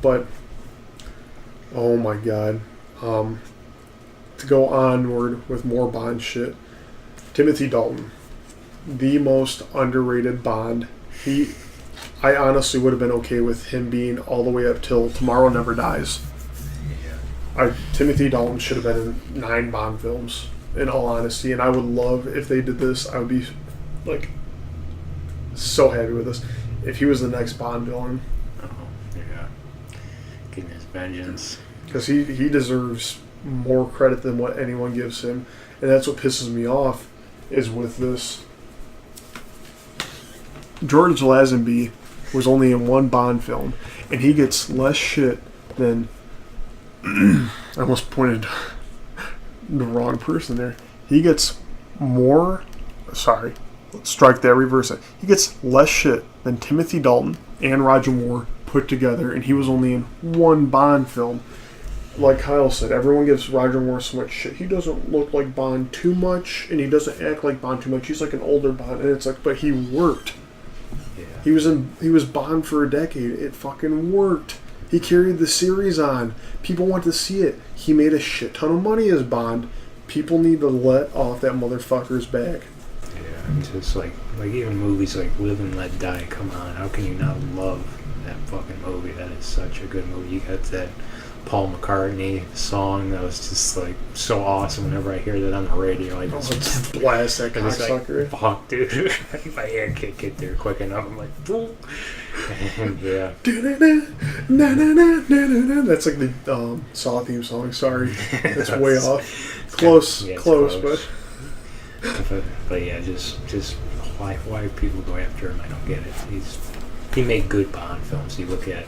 But oh my god, to go onward with more Bond shit. Timothy Dalton, the most underrated Bond. I honestly would have been okay with him being all the way up till Tomorrow Never Dies. Timothy Dalton should have been in 9 Bond films, in all honesty, and I would love if they did this. I would be like so happy with this if he was the next Bond villain. Oh yeah, getting his vengeance. Because he deserves more credit than what anyone gives him, and that's what pisses me off. Is with this, George Lazenby was only in 1 Bond film, and he gets less shit than. I almost pointed the wrong person there. He gets more. Sorry, let's strike that. Reverse it. He gets less shit than Timothy Dalton and Roger Moore put together, and he was only in 1 Bond film. Like Kyle said, everyone gives Roger Moore so much shit. He doesn't look like Bond too much, and he doesn't act like Bond too much. He's like an older Bond, and it's like, but he worked. Yeah. He was Bond for a decade. It fucking worked. He carried the series on. People want to see it. He made a shit ton of money as Bond. People need to let off that motherfucker's back. Yeah, it's just like even movies like Live and Let Die. Come on, how can you not love that fucking movie? That is such a good movie. You got that Paul McCartney song that was just like so awesome. Whenever I hear that on the radio, I just blast that cocksucker. Like, fuck, dude. If I can't get there quick enough, I'm like, fool. And yeah. That's like the Saw theme song. Sorry, that's way off. Close, close. But yeah, just why people go after him, I don't get it. He made good Bond films. You look at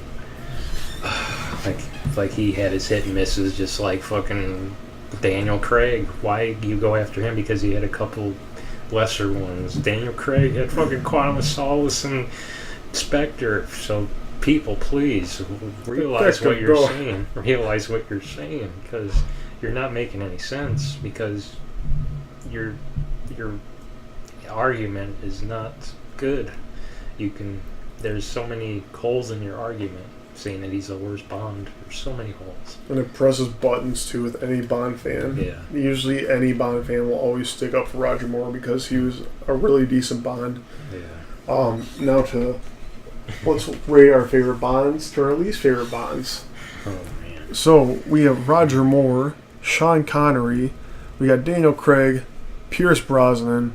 like he had his hit and misses, just like fucking Daniel Craig. Why you go after him? Because he had a couple lesser ones. Daniel Craig had fucking Quantum of Solace and Spectre. So people, please realize what you're saying. Realize what you're saying, because you're not making any sense. Because your argument is not good. There's so many holes in your argument. Saying that he's the worst Bond. There's so many holes. And it presses buttons too with any Bond fan. Yeah. Usually any Bond fan will always stick up for Roger Moore because he was a really decent Bond. Yeah. Now let's rate our favorite Bonds to our least favorite Bonds. Oh man. So we have Roger Moore, Sean Connery, we got Daniel Craig, Pierce Brosnan,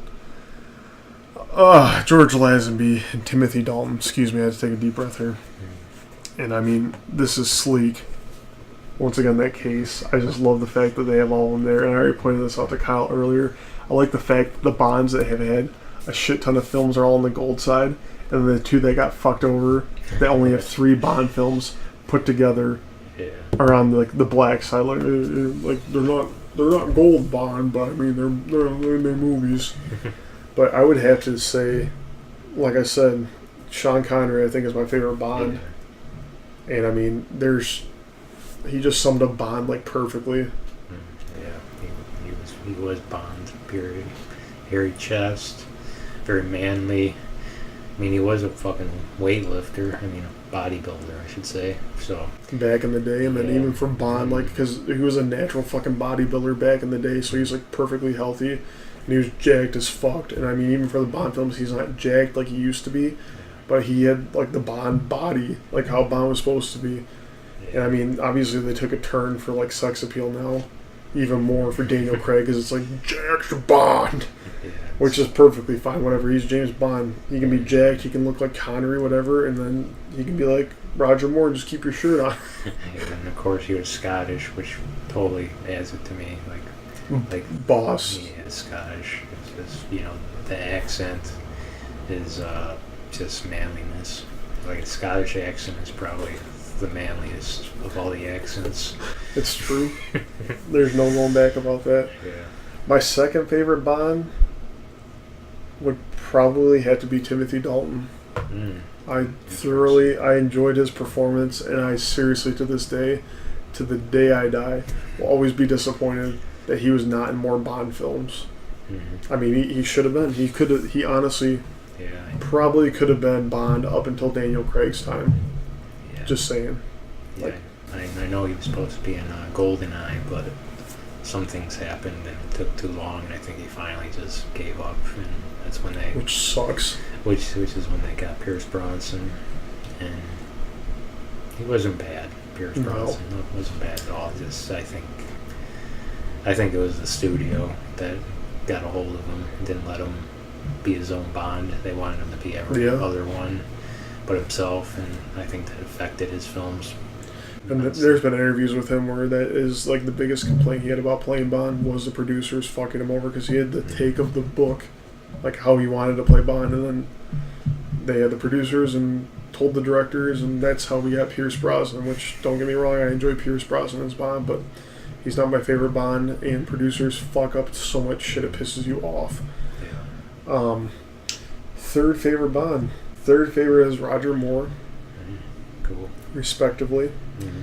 George Lazenby, and Timothy Dalton. Excuse me, I had to take a deep breath here. And I mean, this is sleek. Once again, that case, I just love the fact that they have all of them there. And I already pointed this out to Kyle earlier. I like the fact that the Bonds that have had a shit ton of films are all on the gold side. And the 2 that got fucked over, they only have 3 Bond films put together are on the black side. Like they're not gold Bond, but I mean they're movies. But I would have to say, like I said, Sean Connery I think is my favorite Bond. Yeah. And I mean, he just summed up Bond like perfectly. Yeah, he was Bond. Period. Hairy chest, very manly. I mean, he was a fucking weightlifter. I mean, a bodybuilder, I should say. So back in the day, and then even for Bond, like, because he was a natural fucking bodybuilder back in the day, so he's like perfectly healthy, and he was jacked as fucked. And I mean, even for the Bond films, he's not jacked like he used to be. But he had, like, the Bond body, like how Bond was supposed to be. And, I mean, obviously they took a turn for, like, sex appeal now. Even more for Daniel Craig, because it's like, jacked Bond. Yeah, which is perfectly fine, whatever. He's James Bond. He can be jacked, he can look like Connery, whatever, and then he can be like Roger Moore and just keep your shirt on. And, of course, he was Scottish, which totally adds it to me. Like Boss. Yeah, Scottish. It's just, the accent is... just manliness. Like a Scottish accent is probably the manliest of all the accents. It's true. There's no going back about that. Yeah. My second favorite Bond would probably have to be Timothy Dalton. I enjoyed his performance, and I seriously, to this day, to the day I die, will always be disappointed that he was not in more Bond films. Mm-hmm. I mean, he should have been. He honestly... Yeah, probably could have been Bond up until Daniel Craig's time. Yeah. Just saying. Yeah, I know he was supposed to be in GoldenEye, but some things happened and it took too long, and I think he finally just gave up, and that's when they... Which sucks. Which is when they got Pierce Brosnan, and he wasn't bad. Pierce Brosnan wasn't bad at all. Just I think it was the studio that got a hold of him and didn't let him be his own Bond. They wanted him to be every other one but himself, and I think that affected his films. And there's been interviews with him where that is like the biggest complaint he had about playing Bond was the producers fucking him over, because he had the take of the book, like how he wanted to play Bond, and then they had the producers and told the directors, and that's how we got Pierce Brosnan, which, don't get me wrong, I enjoy Pierce Brosnan as Bond, but he's not my favorite Bond, and producers fuck up so much shit it pisses you off. Yeah. Third favorite Bond. Third favorite is Roger Moore. Cool. Respectively. Mm-hmm.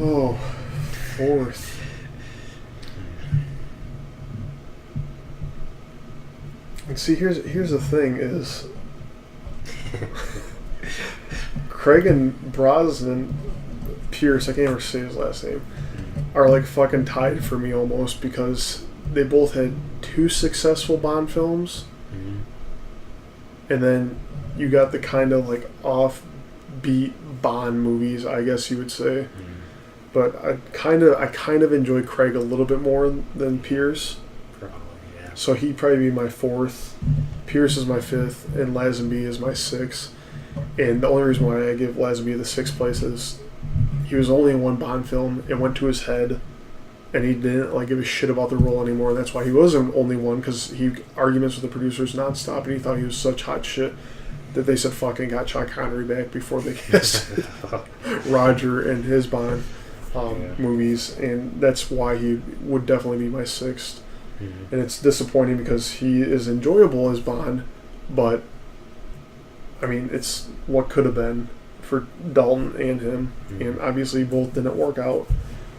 Oh, fourth. And see, here's the thing is, Craig and Brosnan, Pierce, I can't ever say his last name, are like fucking tied for me almost, because they both had 2 successful Bond films, and then you got the kind of like offbeat Bond movies, I guess you would say. But I kind of enjoy Craig a little bit more than Pierce. Probably, yeah. So he'd probably be my 4th. Pierce is my 5th, and Lazenby is my 6th. And the only reason why I give Lazenby the 6th place is he was only in one Bond film. It went to his head, and he didn't like give a shit about the role anymore. That's why he was in only one, because he arguments with the producers nonstop, and he thought he was such hot shit that they said fucking got Sean Connery back before they cast Roger and his Bond movies, and that's why he would definitely be my 6th. And it's disappointing because he is enjoyable as Bond, but I mean, it's what could have been for Dalton and him, and obviously both didn't work out,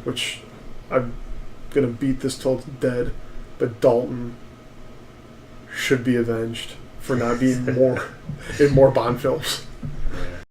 which I'm gonna beat this till it's dead, but Dalton should be avenged for not being more in more Bond films.